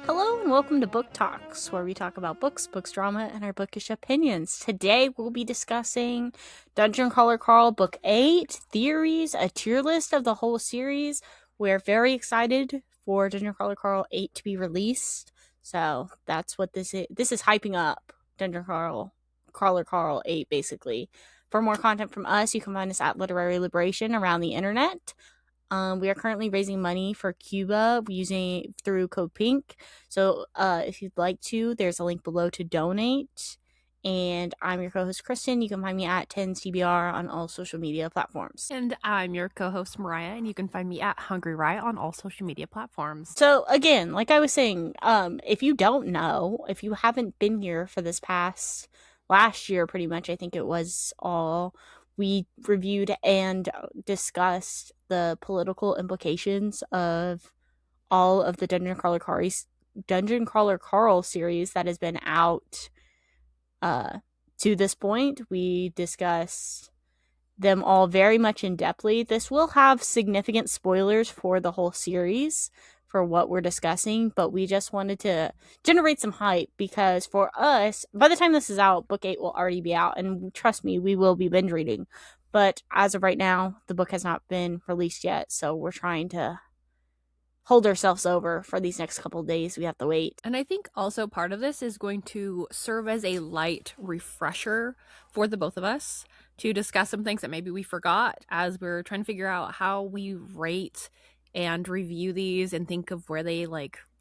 Hello and welcome to Booktalks, where we talk about books, drama, and our bookish opinions. Today we'll be discussing Dungeon Crawler Carl Book 8, theories, a tier list of the whole series. We're very excited for Dungeon Crawler Carl 8 to be released. So that's what this is. This is hyping up Dungeon Crawler Carl 8, basically. For more content from us, you can find us at Literary Liberation around the internet. We are currently raising money for Cuba using through Code Pink. So if you'd like to, there's a link below to donate. And I'm your co-host Kristen. You can find me at 10TBR on all social media platforms. And I'm your co-host Mariah, and you can find me at Hungry Riot on all social media platforms. So again, like I was saying, if you don't know, if you haven't been here for this past last year, pretty much, I think it was all, we reviewed and discussed the political implications of all of the Dungeon Crawler Carl series that has been out to this point. We discussed them all very much in depthly. This will have significant spoilers for the whole series for what we're discussing, but we just wanted to generate some hype because for us, by the time this is out, book 8 will already be out, and trust me, we will be binge reading. But as of right now, the book has not been released yet, so we're trying to hold ourselves over for these next couple days. We have to wait. And I think also part of this is going to serve as a light refresher for the both of us to discuss some things that maybe we forgot as we're trying to figure out how we rate and review these and think of where they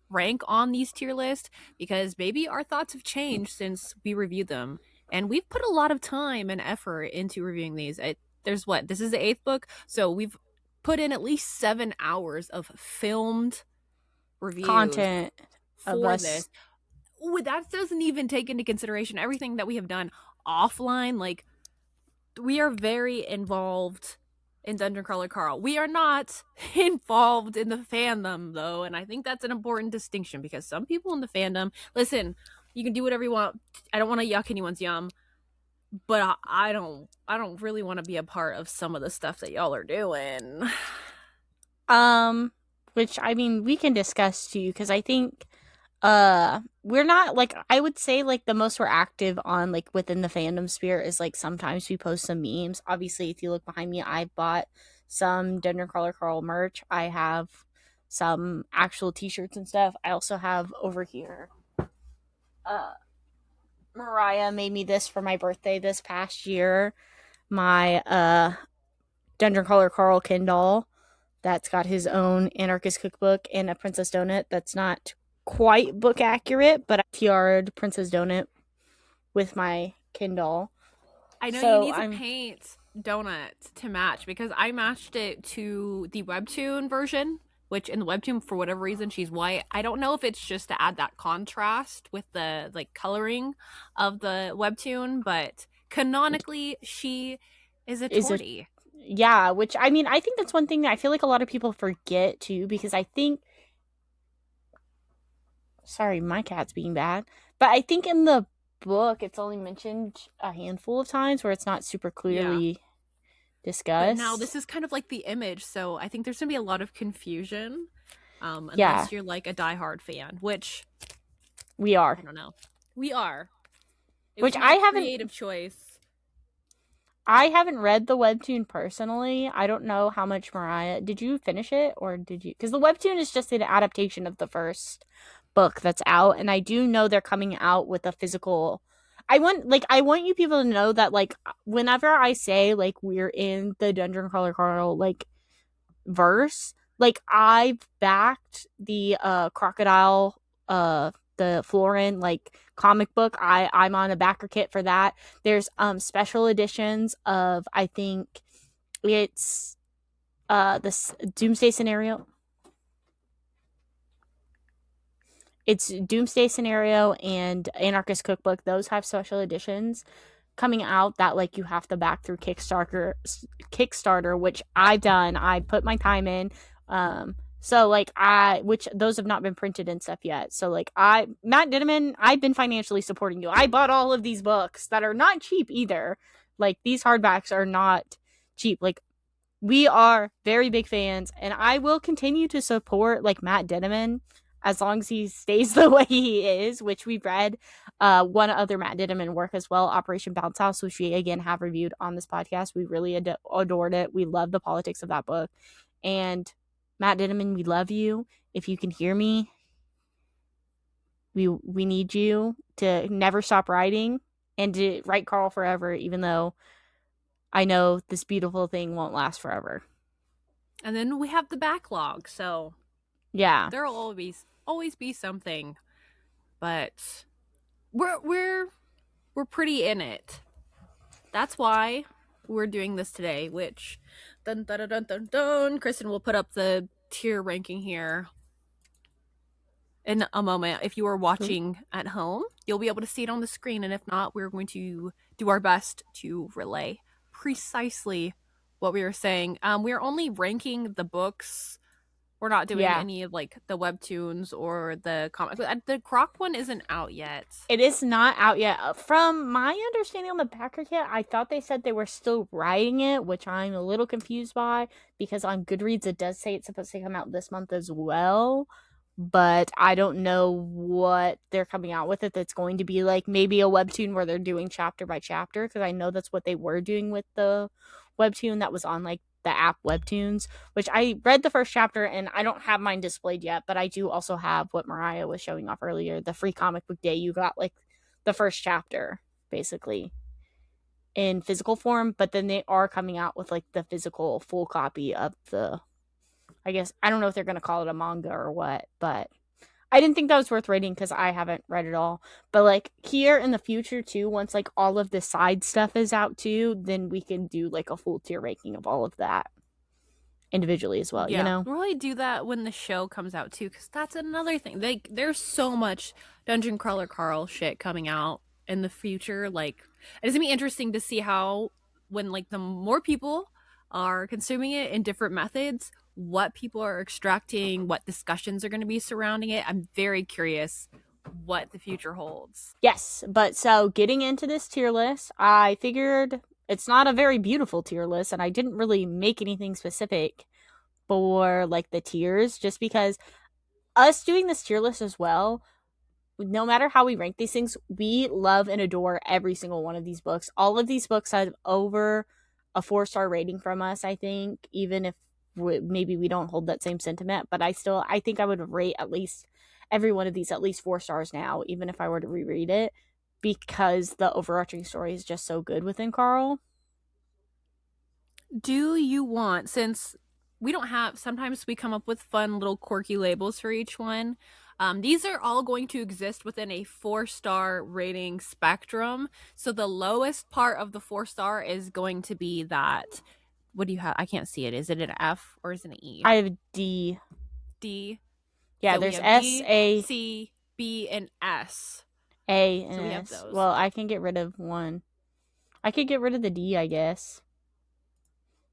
rank on these tier lists, because maybe our thoughts have changed since we reviewed them. And we've put a lot of time and effort into reviewing these. This is the 8th book, so we've put in at least 7 hours of filmed reviews Content of for us. this. That doesn't even take into consideration everything that we have done offline. Like, we are very involved in Dungeon Crawler Carl. We are not involved in the fandom, though, and I think that's an important distinction, because some people in the fandom, listen, you can do whatever you want. I don't want to yuck anyone's yum, but I don't really want to be a part of some of the stuff that y'all are doing. Which I mean we can discuss too, because I think we're not, like, I would say, like, the most we're active on, like, within the fandom sphere is, like, sometimes we post some memes. Obviously, if you look behind me, I bought some Dungeon Crawler Carl merch. I have some actual t-shirts and stuff. I also have over here Mariah made me this for my birthday this past year. My Dungeon Crawler Carl Kindle that's got his own anarchist cookbook and a Princess Donut that's not quite book accurate, but I tiared Princess Donut with my Kindle. I know So you need to I'm paint Donut to match, because I matched it to the webtoon version, which in the webtoon, for whatever reason, she's white. I don't know if it's just to add that contrast with the coloring of the webtoon, but canonically she is a is a tortie. yeah, which I mean I think that's one thing that I feel like a lot of people forget too, because I think, sorry, my cat's being bad, but I think in the book it's only mentioned a handful of times where it's not super Yeah. clearly But now discussed. this is kind of like the image, so I think there's gonna be a lot of confusion. Yeah, Unless you're like a diehard fan, which we are. I don't know. We are. It Which was my creative choice. I haven't read the webtoon personally. I don't know how much Mariah. Did you finish it or did you? Because the webtoon is just an adaptation of the first book that's out, and I do know they're coming out with a physical. I want you people to know that, like, whenever I say, like, we're in the Dungeon Crawler Carl, like, verse, like, I've backed the crocodile, the Florin, like, comic book. I'm on a backer kit for that. There's special editions of, I think it's this Doomsday Scenario. It's Doomsday Scenario and Anarchist Cookbook. Those have special editions coming out that, like, you have to back through Kickstarter, which I've done. I put my time in. So, like, which those have not been printed and stuff yet. So, like, Matt Dittman, I've been financially supporting you. I bought all of these books that are not cheap either. Like, these hardbacks are not cheap. Like, we are very big fans, and I will continue to support, like, Matt Dittman. as long as he stays the way he is, which we've read one other Matt Dittman work as well, Operation Bounce House, which we again have reviewed on this podcast. We really adored it. We love the politics of that book. And Matt Dittman, we love you. If you can hear me, we need you to never stop writing and to write Carl forever, even though I know this beautiful thing won't last forever. And then we have the backlog, so yeah, there'll always be something, but we're pretty in it. That's why we're doing this today. Which, dun dun dun dun dun. Kristen will put up the tier ranking here in a moment. If you are watching at home, you'll be able to see it on the screen, and if not, we're going to do our best to relay precisely what we were saying. We're only ranking the books. We're not doing any of like the webtoons or the comic. The Croc one isn't out yet. It is not out yet. From my understanding on the backer kit, I thought they said they were still writing it, which I'm a little confused by, because on Goodreads it does say it's supposed to come out this month as well. But I don't know what they're coming out with. If it's going to be like maybe a webtoon where they're doing chapter by chapter, because I know that's what they were doing with the webtoon that was on like the app Webtoons, which I read the first chapter and I don't have mine displayed yet, but I do also have what Mariah was showing off earlier, the free comic book day. You got like the first chapter basically in physical form, but then they are coming out with like the physical full copy of the, I guess, I don't know if they're going to call it a manga or what, but I didn't think that was worth reading because I haven't read it all. But like here in the future too, once like all of the side stuff is out too, then we can do like a full tier ranking of all of that individually as well. Yeah, You know, we'll really do that when the show comes out too, because that's another thing. Like, there's so much Dungeon Crawler Carl shit coming out in the future. Like, it's gonna be interesting to see how, when like the more people are consuming it in different methods, what people are extracting, what discussions are going to be surrounding it. I'm very curious what the future holds. yes. But so getting into this tier list, I figured it's not a very beautiful tier list, and I didn't really make anything specific for like the tiers, just because us doing this tier list as well, no matter how we rank these things, we love and adore every single one of these books. All of these books have over a 4-star rating from us, I think, even if maybe we don't hold that same sentiment, but I think I would rate at least every one of these at least 4 stars now, even if I were to reread it, because the overarching story is just so good within Carl. Do you want, since we don't have, sometimes we come up with fun little quirky labels for each one. These are all going to exist within a 4-star rating spectrum. So the lowest part of the 4-star is going to be that. What do you have? I can't see it. Is it an F or is it an E? I have D. D. Yeah, So there's S, D, A, C, B, and S. A, and So we have S. those. Well, I can get rid of one. I could get rid of the D, I guess.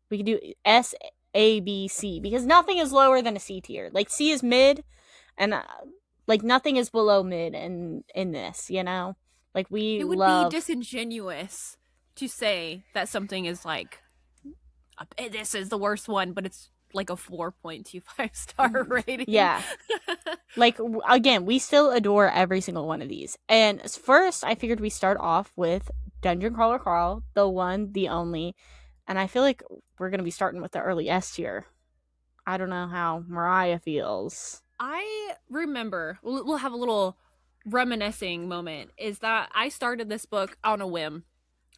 We could do S, A, B, C, because nothing is lower than a C tier. Like C is mid, and like nothing is below mid in this. You know, like we It would love. be disingenuous to say that something is like, this is the worst one, but it's like a 4.25 star rating. Yeah. Like, again, we still adore every single one of these. And first, I figured we start off with Dungeon Crawler Carl, the one, the only. And I feel like we're going to be starting with the early S tier. I don't know how Mariah feels. I remember, we'll have a little reminiscing moment, is that I started this book on a whim.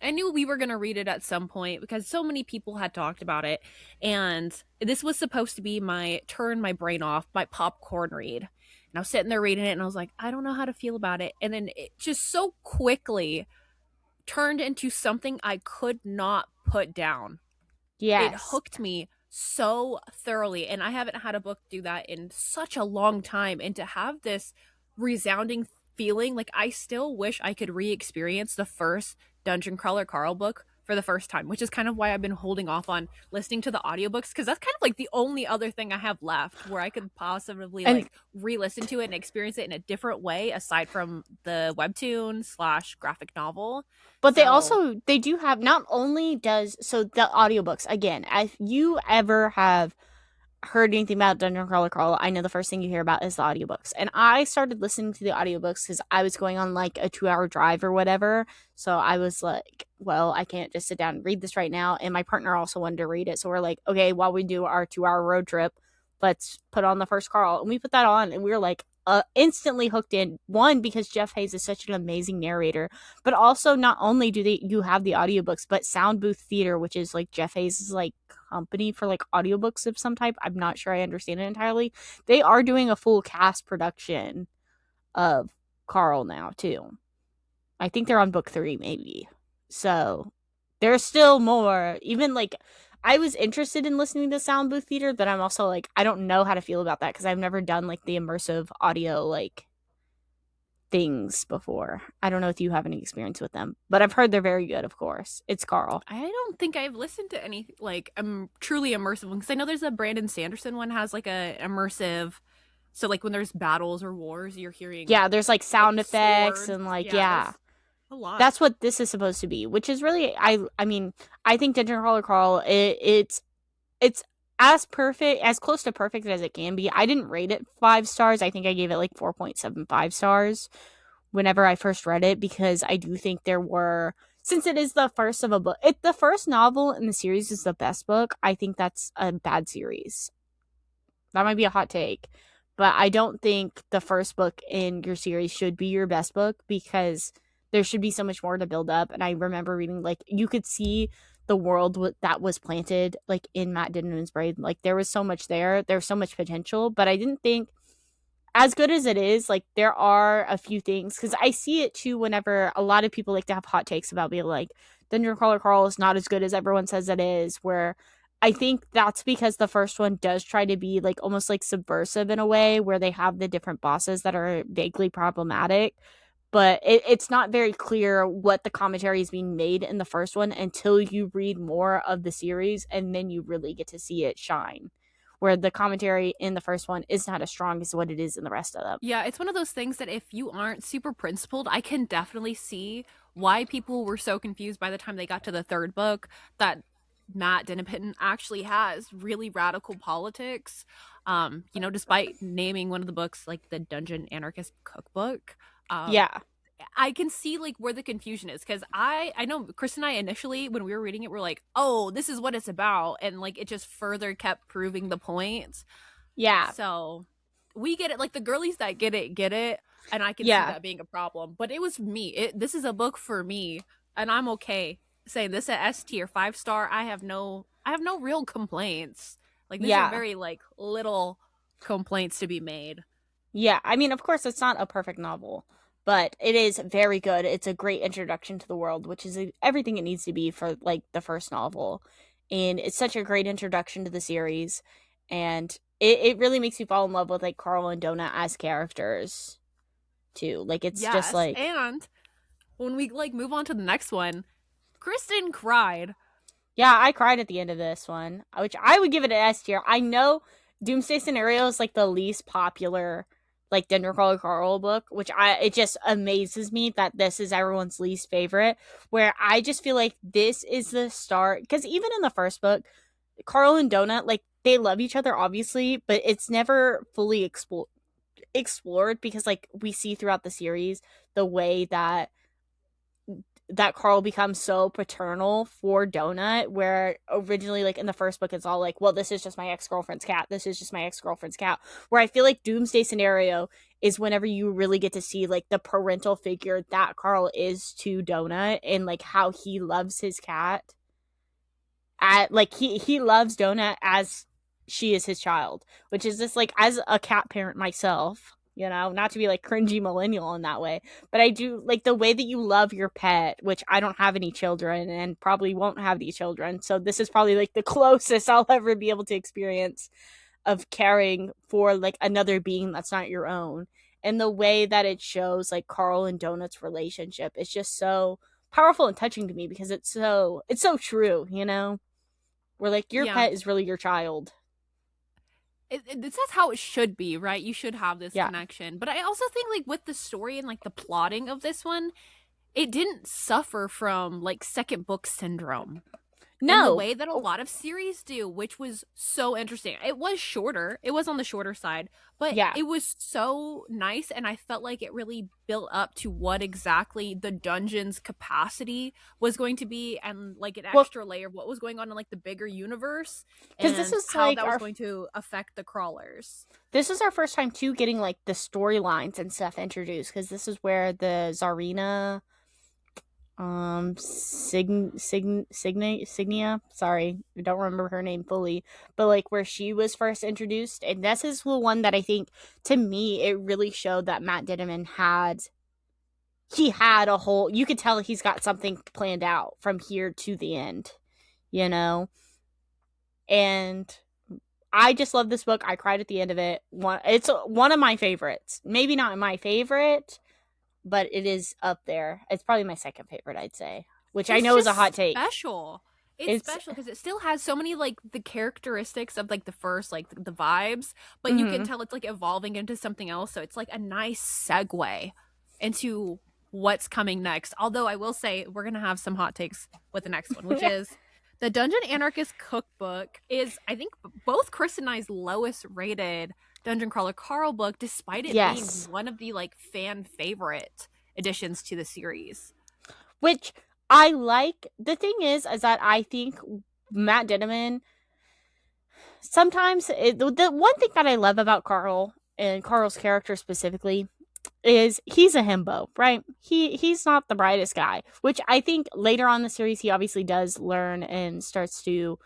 I knew we were going to read it at some point because so many people had talked about it. And this was supposed to be my turn my brain off, my popcorn read. And I was sitting there reading it and I was like, I don't know how to feel about it. And then it just so quickly turned into something I could not put down. Yes. It hooked me so thoroughly. And I haven't had a book do that in such a long time. And to have this resounding feeling, like I still wish I could re-experience the first Dungeon Crawler Carl book for the first time, which is kind of why I've been holding off on listening to the audiobooks, because that's kind of like the only other thing I have left where I could possibly like re-listen to it and experience it in a different way aside from the webtoon / graphic novel. But they do have, not only does, so the audiobooks, again, if you ever have heard anything about Dungeon Crawler Carl, I know the first thing you hear about is the audiobooks. And I started listening to the audiobooks because I was going on like a 2 hour drive or whatever. So I was like, well, I can't just sit down and read this right now. And my partner also wanted to read it. So we're like, okay, while we do our 2 hour road trip, let's put on the first Carl. And we put that on and we were like, instantly hooked in. One, because Jeff Hayes is such an amazing narrator, but also not only do you have the audiobooks, but Sound Booth Theater, which is like Jeff Hayes' like company for like audiobooks of some type. I'm not sure I understand it entirely. They are doing a full cast production of Carl now too. I think they're on book 3 maybe. So there's still more. Even like I was interested in listening to Sound Booth Theater, but I'm also like I don't know how to feel about that because I've never done like the immersive audio like things before. I don't know if you have any experience with them, but I've heard they're very good, of course. It's Carl. I don't think I've listened to any like truly immersive one because I know there's a Brandon Sanderson one has like a immersive. So like when there's battles or wars, you're hearing Yeah, there's like like sound effects swords. and like Yeah, yeah. there's a lot. That's what this is supposed to be, which is really I mean, I think Dungeon Crawler Carl it's as perfect, as close to perfect as it can be. I didn't rate it 5 stars. I think I gave it like 4.75 stars whenever I first read it because I do think there were since it is the first of a book. If the first novel in the series is the best book, I think that's a bad series. That might be a hot take, but I don't think the first book in your series should be your best book because there should be so much more to build up. And I remember reading like you could see the world that was planted like in Matt Dinniman's brain. Like there was so much there. There's so much potential, but I didn't think as good as it is, like there are a few things because I see it too. Whenever a lot of people like to have hot takes about being like Dungeon Crawler Carl is not as good as everyone says it is, where I think that's because the first one does try to be like almost like subversive in a way where they have the different bosses that are vaguely problematic. But it's not very clear what the commentary is being made in the first one until you read more of the series and then you really get to see it shine. Where the commentary in the first one is not as strong as what it is in the rest of them. Yeah, it's one of those things that if you aren't super principled, I can definitely see why people were so confused by the time they got to the third book that Matt Dennison actually has really radical politics. Despite naming one of the books like the Dungeon Anarchist Cookbook, Yeah, I can see like where the confusion is because I know Chris and I initially when we were reading it we're like, oh, this is what it's about, and like it just further kept proving the point. yeah, So we get it. Like the girlies that get it, and I can see yeah, that being a problem. But it was me. This is a book for me, and I'm okay saying this at S tier 5 star. I have no real complaints. Like these are yeah. very like little complaints to be made. Yeah, I mean, of course, it's not a perfect novel, but it is very good. It's a great introduction to the world, which is everything it needs to be for like the first novel, and it's such a great introduction to the series, and it really makes you fall in love with like Carl and Donut as characters too. Like it's just Yes, like and when we like move on to the next one, Kristen cried. yeah, I cried at the end of this one, which I would give it an S tier. I know Doomsday Scenario is like the least popular like Dungeon Crawler Carl book, which it just amazes me that this is everyone's least favorite. Where I just feel like this is the start because even in the first book, Carl and Donut like they love each other obviously, but it's never fully explored because like we see throughout the series the way that Carl becomes so paternal for Donut, where originally, like in the first book, it's all like, well, this is just my ex girlfriend's cat. This is just my ex girlfriend's cat. Where I feel like Doomsday Scenario is whenever you really get to see like the parental figure that Carl is to Donut and like how he loves his cat. At like he loves Donut as she is his child, which is just like as a cat parent myself, not to be like cringy millennial in that way, but I do like the way that you love your pet, which I don't have any children and probably won't have any children. So this is probably like the closest I'll ever be able to experience of caring for like another being that's not your own. And the way that it shows like Carl and Donut's relationship is just so powerful and touching to me because it's so true, where like your Yeah, pet is really your child. that's how it should be, right? You should have this Yeah. connection. But I also think like with the story and like the plotting of this one, it didn't suffer from like second book syndrome. in the No. way that a Oh, lot of series do, which was so interesting. It was shorter. It was on the shorter side, but yeah. it was so nice, and I felt like it really built up to what exactly the dungeon's capacity was going to be, and like an Well, extra layer of what was going on in like the bigger universe because this and is how like that was our going to affect the crawlers. this is our first time too getting like the storylines and stuff introduced, because this is where the Czarina Signia, sorry, I don't remember her name fully, but like where she was first introduced, and this is the one that I think, to me, it really showed that Matt Ditterman had a whole, you could tell he's got something planned out from here to the end, you know. And I just love this book. I cried at the end of it. It's one of my favorites, maybe not my favorite, but it is up there. It's probably my second favorite, I'd say, which I It's know is a just hot take. special. It's It's special because it still has so many like the characteristics of like the first, like the vibes, but you can mm-hmm. tell it's like evolving into something else. So it's like a nice segue into what's coming next. Although I will say we're gonna have some hot takes with the next one, which is the Dungeon Anarchist Cookbook is, I think, both Chris and I's lowest rated Dungeon Crawler Carl book, despite it being Yes, one of the like fan favorite additions to the series. which I like. The thing is that I think Matt Ditterman sometimes the one thing that I love about Carl and Carl's character specifically is he's a himbo, right? He's not the brightest guy, which I think later on in the series he obviously does learn and starts to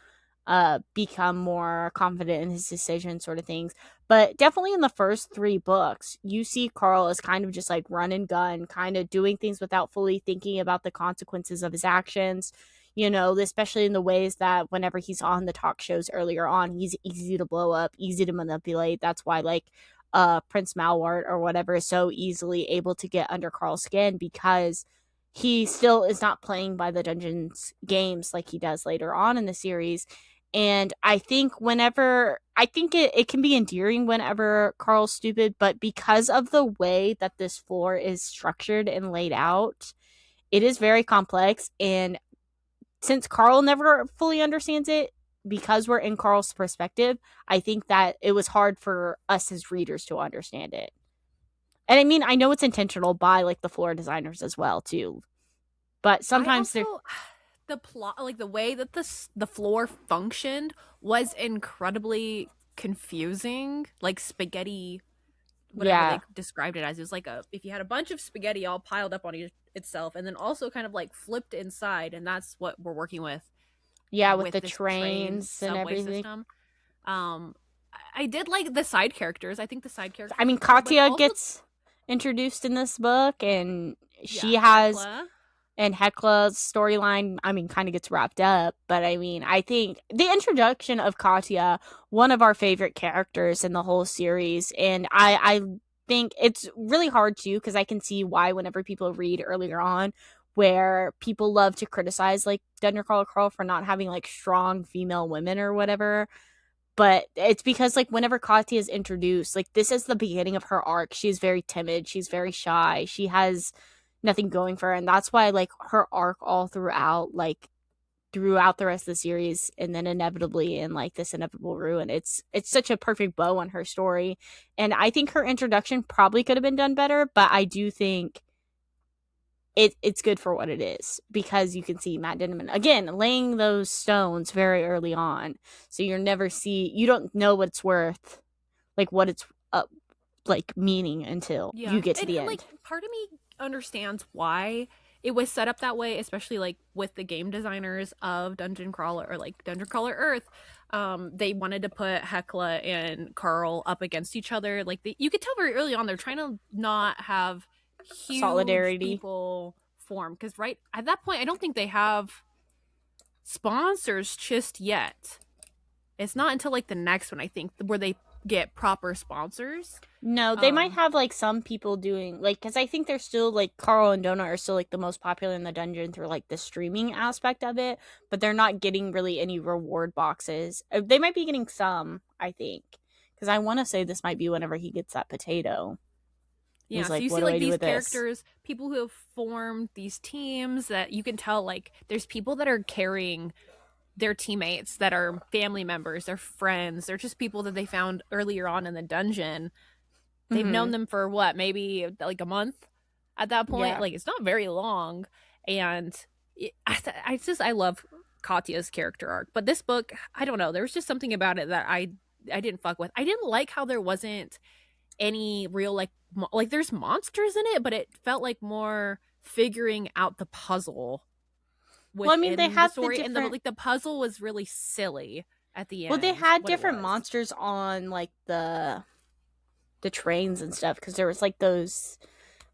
become more confident in his decisions, sort of things. But definitely in the first three books, you see Carl as kind of just like run and gun, kind of doing things without fully thinking about the consequences of his actions. You know, especially in the ways that whenever he's on the talk shows earlier on, he's easy to blow up, easy to manipulate. That's why, like, Prince Malwart or whatever is so easily able to get under Carl's skin, because he still is not playing by the dungeons games like he does later on in the series. And I think it can be endearing whenever Carl's stupid, but because of the way that this floor is structured and laid out, it is very complex. And since Carl never fully understands it, because we're in Carl's perspective, I think that it was hard for us as readers to understand it. And I mean, I know it's intentional by like the floor designers as well too, but I sometimes they're also the plot, like the way that the floor functioned was incredibly confusing, like spaghetti, whatever yeah, they described it as. It was like a, if you had a bunch of spaghetti all piled up on itself and then also kind of like flipped inside, and that's what we're working yeah, with with the this train trains and subway everything. system. um I did like the side characters. I think the side I characters mean, were cool, but Katya also, gets introduced in this book, and yeah, she has, Hecla. and Hekla's storyline, I mean, kind of gets wrapped up. But I mean, I think the introduction of Katya, one of our favorite characters in the whole series, and I think it's really hard too, because I can see why whenever people read earlier on, where people love to criticize like Dungeon Crawler Carl for not having like strong female women or whatever, but it's because like whenever Katya is introduced, like this is the beginning of her arc. She's very timid, she's very shy, she has nothing going for her, and that's why like her arc all throughout the rest of the series, and then inevitably in like this inevitable ruin, it's such a perfect bow on her story. And I think her introduction probably could have been done better, but I do think it's good for what it is, because you can see Matt Dinneman again laying those stones very early on, so you don't know what it's worth, like what it's like meaning, until you Yeah, get to and the like end. part of me understands why it was set up that way, especially like with the game designers of Dungeon Crawler, or like Dungeon Crawler Earth. They wanted to put Hecla and Carl up against each other. Like you could tell very early on they're trying to not have huge Solidarity. people form, because right at that point I don't think they have sponsors just yet. It's not until like the next one, I think, where they get proper sponsors. No, they might Um, have like some people doing like, because I think they're still like Carl and Donut are still like the most popular in the dungeon through like the streaming aspect of it, but they're not getting really any reward boxes. They might be getting some, I think, because I want to say this might be whenever he gets that potato. Yeah, He's so like, you "What see do like I do these with this?" characters, people who have formed these teams that you can tell like there's people that are carrying their teammates that are family members, their friends, they're just people that they found earlier on in the dungeon. They've known Mm-hmm. them for what, maybe like a month at that point. Yeah. Like it's not very long, and I love Katya's character arc. But this book, I don't know. There was just something about it that I didn't fuck with. I didn't like how there wasn't any real like there's monsters in it, but it felt like more figuring out the puzzle Well, I mean, they within the had the story, and different. the puzzle was really silly at the Well, they end. had What it different was. monsters on like the trains and stuff because there was like those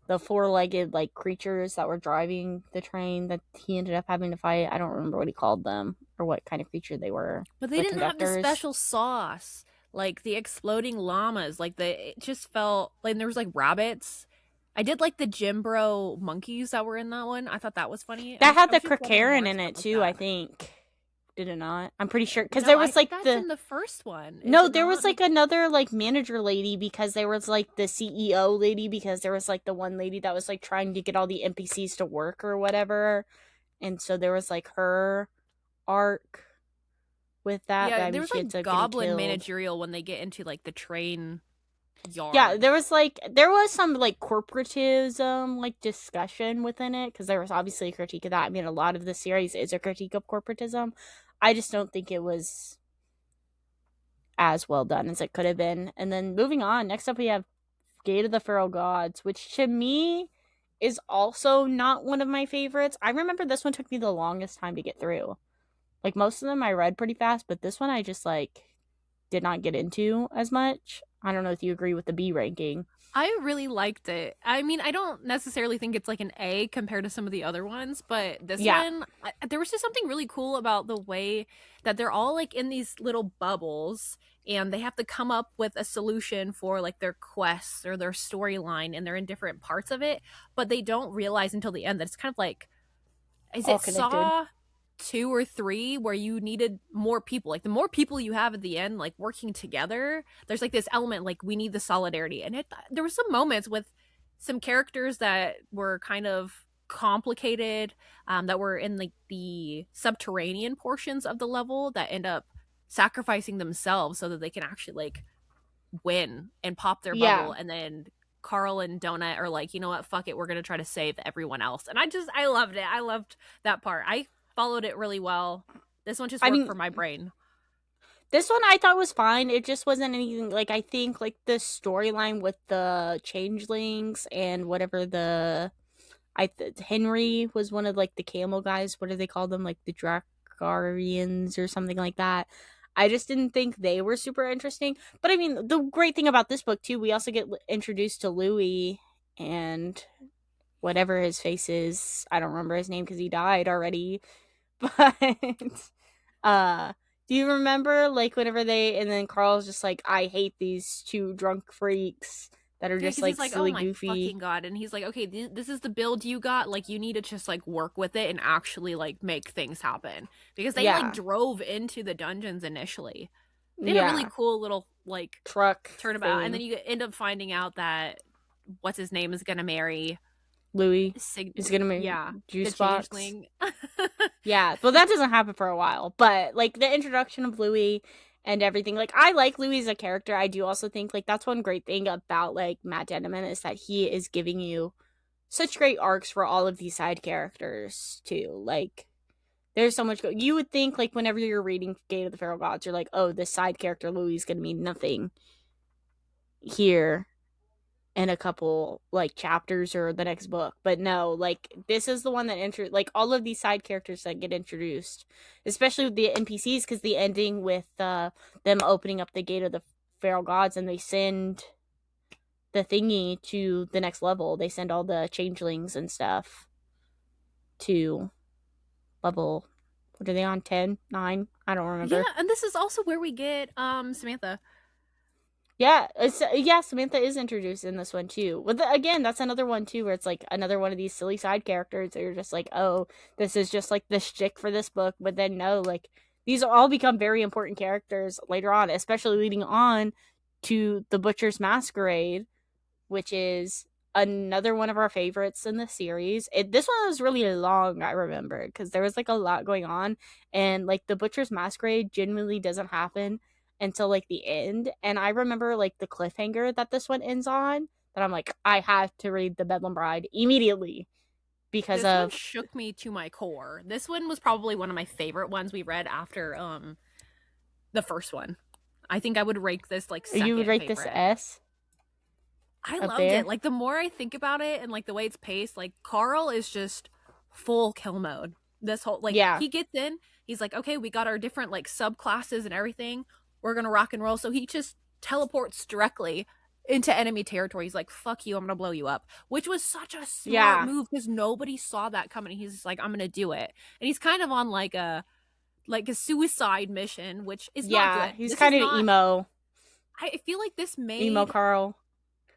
the four-legged like creatures that were driving the train that he ended up having to fight. I don't remember what he called them or what kind of creature they were. But they The didn't have the conductors. special sauce, like the exploding llamas. Like it just felt like there was like rabbits. I did like the Jimbro monkeys that were in that one. I thought that was funny. That had I the was just wanting Krakarin more in stuff it like too, I that. think. Did it not? I'm pretty sure because No, there I was think like that's the in the first one. Is no, it there not? was like another like manager lady because there was like the CEO lady because there was like the one lady that was like trying to get all the NPCs to work or whatever. And so there was like her arc with that, but Yeah, I there mean was she like ends up getting goblin killed. managerial when they get into like the train Yeah, yard. there was some like corporatism like discussion within it because there was obviously a critique of that. I mean, a lot of the series is a critique of corporatism. I just don't think it was as well done as it could have been. And then moving on, next up we have Gate of the Feral Gods, which to me is also not one of my favorites. I remember this one took me the longest time to get through. Like most of them I read pretty fast, but this one I just like did not get into as much. I don't know if you agree with the B ranking. I really liked it. I mean, I don't necessarily think it's like an A compared to some of the other ones, but this Yeah. one, there was just something really cool about the way that they're all like in these little bubbles and they have to come up with a solution for like their quests or their storyline and they're in different parts of it, but they don't realize until the end that it's kind of like, is All it connected. Saw 2 or 3 where you needed more people? Like the more people you have at the end, like working together, there's like this element like we need the solidarity. And there were some moments with some characters that were kind of complicated, that were in like the subterranean portions of the level that end up sacrificing themselves so that they can actually like win and pop their Yeah. bubble, and then Carl and Donut are like, you know what, fuck it, we're gonna try to save everyone else. And I loved it. I loved that part. I followed it really well. This one just I worked mean, for my brain. this one I thought was fine. It just wasn't anything like I think like the storyline with the changelings and whatever Henry was one of like the camel guys. What do they call them? Like the Dracarians or something like that. I just didn't think they were super interesting. But I mean, the great thing about this book too, we also get introduced to Louis and whatever his face is. I don't remember his name because he died already. But uh do you remember like whenever they and then Carl's just like, I hate these two drunk freaks that are Yeah, just because he's like like, oh silly my goofy. fucking god, and he's like, okay, this is the build you got. Like, you need to just like work with it and actually like make things happen, because they like Yeah. drove into the dungeons initially. They had a really Yeah. cool little like Truck turnabout, and then thing. you end up finding out that what's his name is gonna marry Louis Sig. is gonna make Yeah, the juice box. changeling. Yeah, well, that doesn't happen for a while, but like the introduction of Louis and everything, like I like Louis as a character. I do also think like that's one great thing about like Matt Denneman is that he is giving you such great arcs for all of these side characters too. Like there's so much. You would think like whenever you're reading Gate of the Feral Gods, you're like, oh, this side character Louis is gonna mean nothing here in a couple like chapters or the next book. But no, like this is the one that like all of these side characters that get introduced, especially with the NPCs, because the ending with them opening up the Gate of the Feral Gods and they send the thingy to the next level. They send all the changelings and stuff to level. What are they on? 10, 9? I don't Yeah, remember. and this is also where we get Samantha. Yeah, yeah. Samantha is introduced in this one too. But again, that's another one too, where it's like another one of these silly side characters that you're just like, oh, this is just like the shtick for this book. But then no, like these all become very important characters later on, especially leading on to the Butcher's Masquerade, which is another one of our favorites in the series. This one was really long, I remember, because there was like a lot going on, and like the Butcher's Masquerade genuinely doesn't happen until like the end. And I remember like the cliffhanger that this one ends on. That I'm like, I have to read the Bedlam Bride immediately because This one of shook me to my core. This one was probably one of my favorite ones we read after the first one. I think I would rank this like you would second rate this favorite. S I up loved it. there. Like the more I think about it and like the way it's paced, like Carl is just full kill mode. This whole like Yeah, he gets in, he's like, okay, we got our different like subclasses and everything. We're gonna rock and roll. So he just teleports directly into enemy territory. He's like, fuck you, I'm gonna blow you up. Which was such a smart yeah, move because nobody saw that coming. He's just like, I'm gonna do it. And he's kind of on like a suicide mission, which is not yeah. good. He's This is kind of not I feel like this emo made Carl.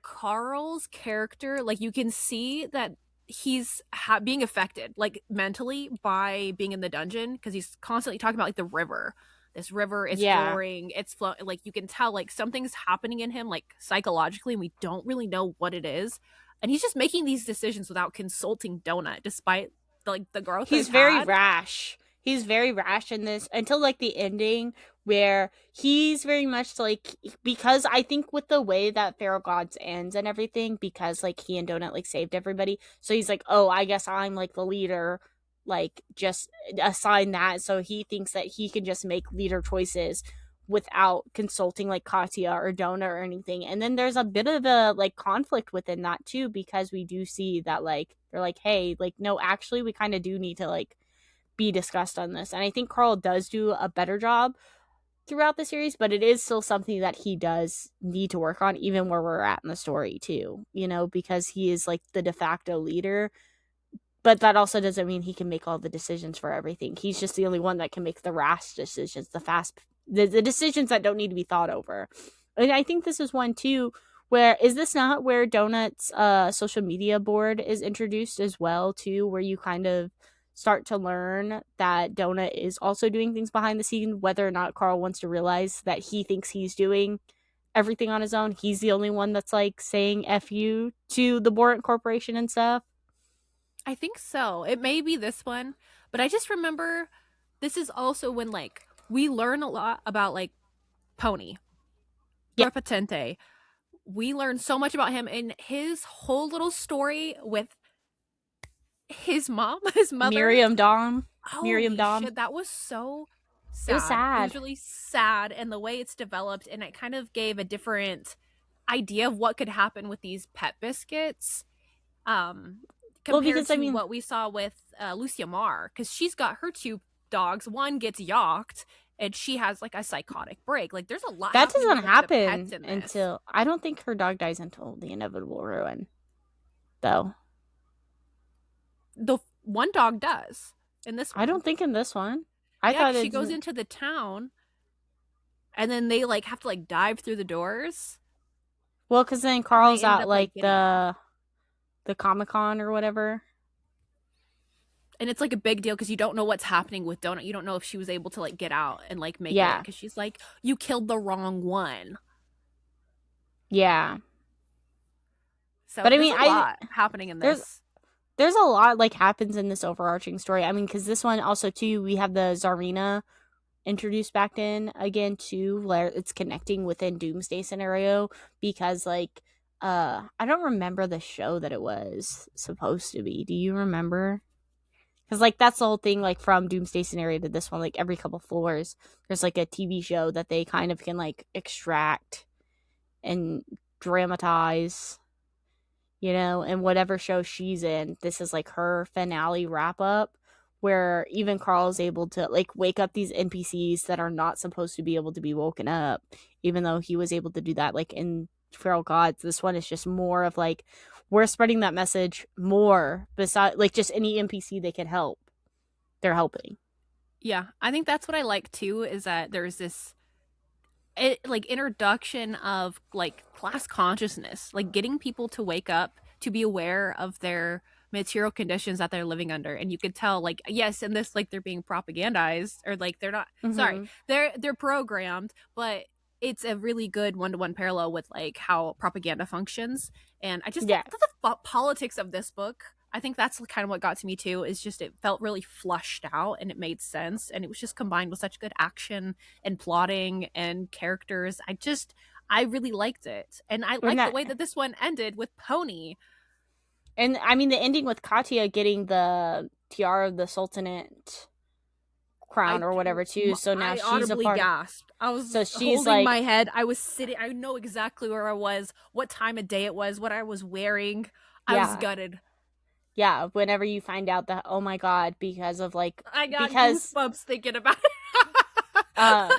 Carl's character, like you can see that he's being affected like mentally by being in the dungeon because he's constantly talking about like the river. This river is Yeah, roaring, it's flowing. Like you can tell like something's happening in him, like psychologically, and we don't really know what it is. And he's just making these decisions without consulting Donut, despite like the growth they've he's very had. rash. He's very rash in this until like the ending where he's very much like, because I think with the way that Feral Gods ends and everything, because like he and Donut like saved everybody, so he's like, oh, I guess I'm like the leader, like just assign that. So he thinks that he can just make leader choices without consulting like Katya or Donut or anything. And then there's a bit of a like conflict within that too, because we do see that like they're like, hey, like no, actually we kind of do need to like be discussed on this. And I think Carl does do a better job throughout the series, but it is still something that he does need to work on, even where we're at in the story too, you know, because he is like the de facto leader. But that also doesn't mean he can make all the decisions for everything. He's just the only one that can make the rash decisions, the decisions that don't need to be thought over. And I think this is one too where, is this not where Donut's social media board is introduced as well too, where you kind of start to learn that Donut is also doing things behind the scene, whether or not Carl wants to realize that he thinks he's doing everything on his own. He's the only one that's like saying F you to the Borant Corporation and stuff. I think so. It may be this one, but I just remember this is also when like we learn a lot about like Pony, Yeah. Prepotente. We learn so much about him and his whole little story with his mom, his mother. Miriam Dom. Miriam Holy Dom. shit, that was so It was sad. It was sad. really sad, and the way it's developed, and it kind of gave a different idea of what could happen with these pet biscuits. Um, Well, compared because I to mean, what we saw with Lucia Marr, because she's got her two dogs. One gets yocked, and she has like a psychotic break. Like, there's a lot that happening doesn't with the pets happen in this. until, I don't think her dog dies until the inevitable ruin, though. The one dog does in this I one. don't think in this one. I Yeah, thought 'cause it she goes didn't. into the town, and then they like have to like dive through the doors, Well, because then and they Carl's ended at up like like getting out. the Comic Con or whatever. And it's like a big deal because you don't know what's happening with Donut. You don't know if she was able to like get out and like make it in Yeah, because she's like, you killed the wrong one. yeah. So But I there's mean, a I lot happening in there's this. there's a lot like happens in this overarching story. I mean, because this one also too, we have the Czarina introduced back in again too, where it's connecting within Doomsday scenario, because like I don't remember the show that it was supposed to be. Do you remember? Because like that's the whole thing, like from Doomsday scenario to this one, like every couple floors there's like a TV show that they kind of can like extract and dramatize, you know, and whatever show she's in, this is like her finale wrap up, where even Carl's able to like wake up these NPCs that are not supposed to be able to be woken up, even though he was able to do that like in Feral Gods. This one is just more of like, we're spreading that message more, beside like just any NPC they can help, they're helping. Yeah, I think that's what I like too is that there's this like introduction of like class consciousness, like getting people to wake up to be aware of their material conditions that they're living under. And you could tell like yes, in this like they're being propagandized or like they're not sorry, Mm-hmm. they're programmed, but it's a really good one-to-one parallel with like how propaganda functions. And I just Yeah. thought the politics of this book, I think that's kind of what got to me too, is just it felt really flushed out and it made sense, and it was just combined with such good action and plotting and characters. I really liked it, and I And liked the that way that this one ended with Pony. and I mean the ending with Katya getting the tiara of the Sultanate crown I or whatever too. So now I she's a audibly part of, gasped. I so was she's holding like, my head. I was sitting. I know exactly where I was, what time of day it was, what I was wearing. I was yeah. gutted. Yeah, whenever you find out that, oh my god, because of like, I got because goosebumps thinking about it. uh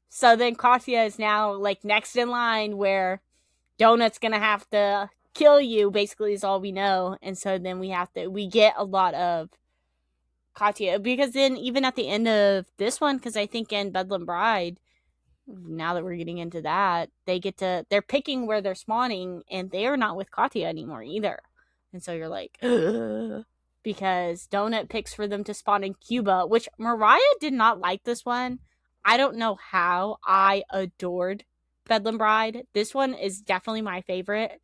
so then Katya is now like next in line where Donut's gonna have to kill you, basically, is all we know. And so then we get a lot of Katya, because then even at the end of this one, because I think in Bedlam Bride, now that we're getting into that, they're picking where they're spawning, and they're not with Katya anymore either. And so you're like, ugh, because Donut picks for them to spawn in Cuba, which Mariah did not like this one. I don't know how. I adored Bedlam Bride. This one is definitely my favorite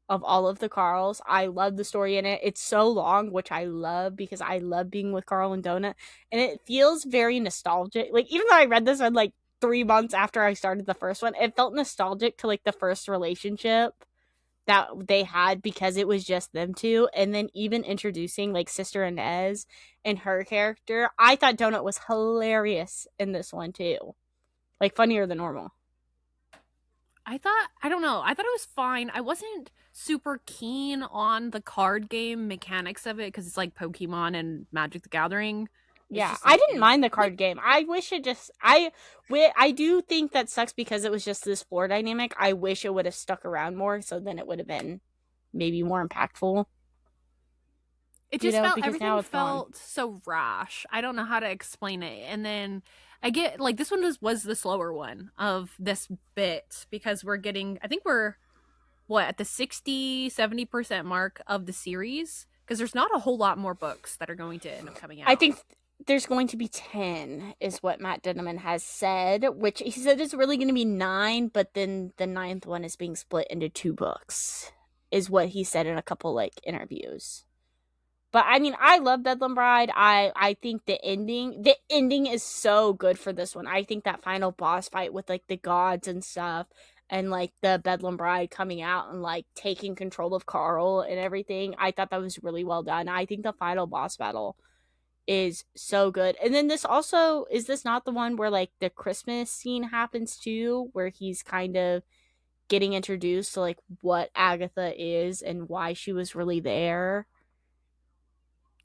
of all of the Carls. I love the story in it. It's so long, which I love because I love being with Carl and Donut. And it feels very nostalgic. Like, even though I read this one like 3 months after I started the first one, it felt nostalgic to like the first relationship that they had because it was just them two. And then even introducing like Sister Inez and her character, I thought Donut was hilarious in this one too. Like, funnier than normal. I don't know. I thought it was fine. I wasn't super keen on the card game mechanics of it because it's like Pokemon and Magic the Gathering. It's Yeah, just I like didn't any mind the like card game. I wish it just I do think that sucks because it was just this floor dynamic. I wish it would have stuck around more, so then it would have been maybe more impactful, it just felt because now everything it's gone. felt so rash. I don't know how to explain it. And then I get like this one was the slower one of this bit because we're getting I think we're what at the 60-70% mark of the series because there's not a whole lot more books that are going to end up coming I out. think there's going to be 10 is what Matt Denneman has said, which he said is really going to be 9, but then the ninth one is being split into 2 books, is what he said in a couple like interviews. But I mean, I love Bedlam Bride. I think the ending is so good for this one. I think that final boss fight with like the gods and stuff, and like the Bedlam Bride coming out and like taking control of Carl and everything, I thought that was really well done. I think the final boss battle is so good. And then this also, is this not the one where like the Christmas scene happens too, where he's kind of getting introduced to like what Agatha is and why she was really there?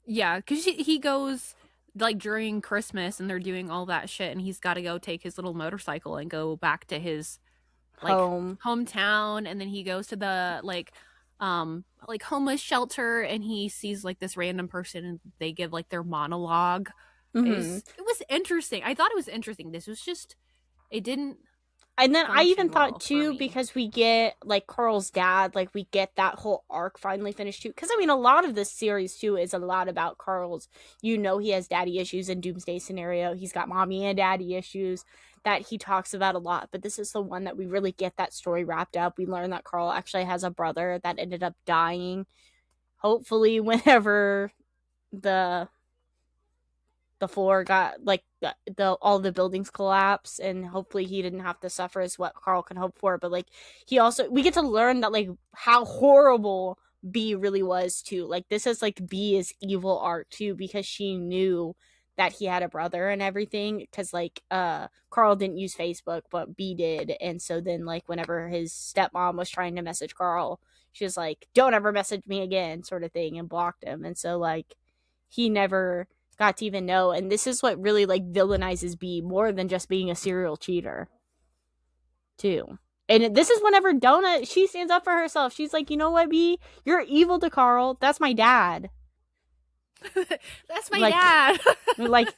Yeah, because he goes like during Christmas and they're doing all that shit, and he's got to go take his little motorcycle and go back to his like Home. hometown, and then he goes to the like homeless shelter, and he sees like this random person, and they give like their monologue. Mm-hmm. It was interesting. I thought it was interesting. This was just it didn't And then I even function thought well for too, me. because we get like Carl's dad, like we get that whole arc finally finished too. Because I mean, a lot of this series too is a lot about Carl's. He has daddy issues in Doomsday Scenario. He's got mommy and daddy issues that he talks about a lot. But this is the one that we really get that story wrapped up. We learn that Carl actually has a brother that ended up dying. Hopefully, whenever the the floor got like the all the buildings collapse, and hopefully he didn't have to suffer is what Carl can hope for. But like, he also, we get to learn that like how horrible B really was too. Like, this is like B's evil arc too, because she knew that he had a brother and everything, because like Carl didn't use Facebook but B did. And so then like whenever his stepmom was trying to message Carl, she was like, don't ever message me again, sort of thing, and blocked him. And so like he never got to even know. And this is what really like villainizes B more than just being a serial cheater too. And this is whenever Donut, she stands up for herself. She's like, you know what, B, you're evil to Carl. That's my dad. That's my Like, dad. like,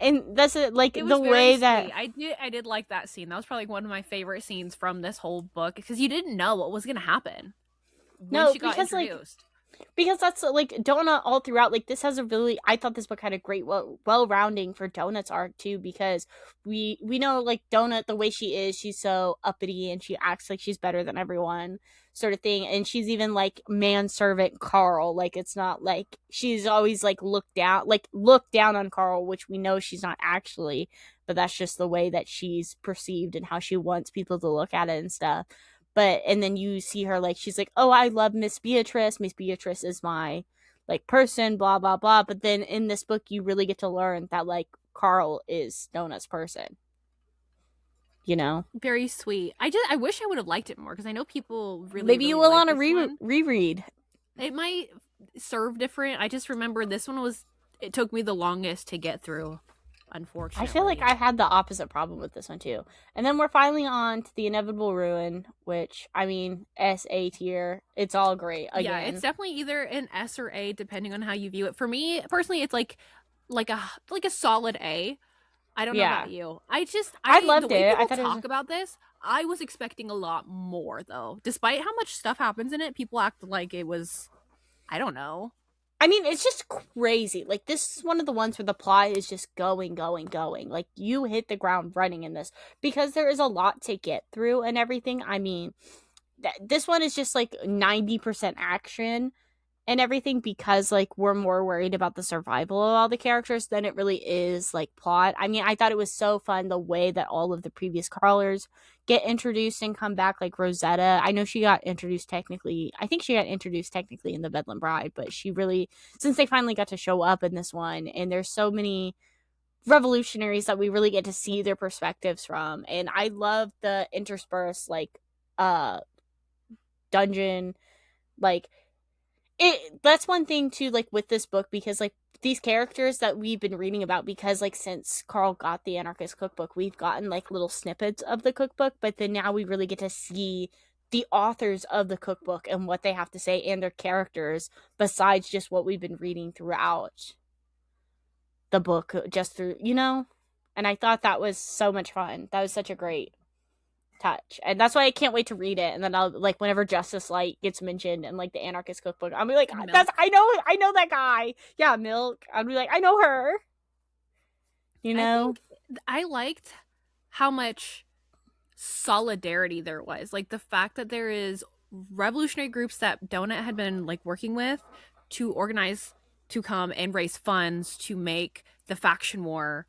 and that's it. Like It the was very way sweet. that, I did like that scene. That was probably one of my favorite scenes from this whole book because you didn't know what was going to happen when no, she got because like introduced. because that's like donut all throughout. Like this has a really, I thought this book had a great well rounding for donut's arc too, because we know like donut, the way she is, she's so uppity and she acts like she's better than everyone, sort of thing. And she's even like manservant Carl, like it's not like she's always like looked down on Carl, which we know she's not actually, but that's just the way that she's perceived and how she wants people to look at it and stuff. But and then you see her like she's like, oh, I love Miss Beatrice, Miss Beatrice is my like person, blah blah blah. But then in this book you really get to learn that like Carl is Donut's person, you know. Very sweet. I wish I would have liked it more because I know people really Maybe you really will like on a this one. reread. It might serve different. I just remember this one was, it took me the longest to get through, I feel like unfortunately. I had the opposite problem with this one too. And then we're finally on to the inevitable ruin, which I mean SA tier, it's all great Yeah, it's again. definitely either an S or A depending on how you view it. For me personally, it's like a solid A. I don't know Yeah, about you. I The loved way it. I people thought it was, talk about this, I was expecting a lot more though. Despite how much stuff happens in it, people act like it was, I don't know. I mean, it's just crazy. Like this is one of the ones where the plot is just going, going, going. Like you hit the ground running in this because there is a lot to get through and everything. I mean, this one is just like 90% action and everything, because like we're more worried about the survival of all the characters than it really is like plot. I mean, I thought it was so fun the way that all of the previous crawlers get introduced and come back, like Rosetta. I know she got introduced technically, I think she got introduced technically in the Bedlam Bride, but she really, since they finally got to show up in this one, and there's so many revolutionaries that we really get to see their perspectives from. And I love the interspersed like uh dungeon, like it, that's one thing too, like with this book, because like these characters that we've been reading about, because like since Carl got the anarchist cookbook, we've gotten like little snippets of the cookbook, but then now we really get to see the authors of the cookbook and what they have to say and their characters, besides just what we've been reading throughout the book, just through, you know. And I thought that was so much fun. That was such a great touch, and that's why I can't wait to read it. And then I'll like whenever Justice Light gets mentioned in like the anarchist cookbook, I'll be like, that's, Milk. I know that guy. Yeah, Milk. I'll be like, I know her, you I know. think I liked how much solidarity there was. Like the fact that there is revolutionary groups that Donut had been like working with to organize to come and raise funds to make the faction war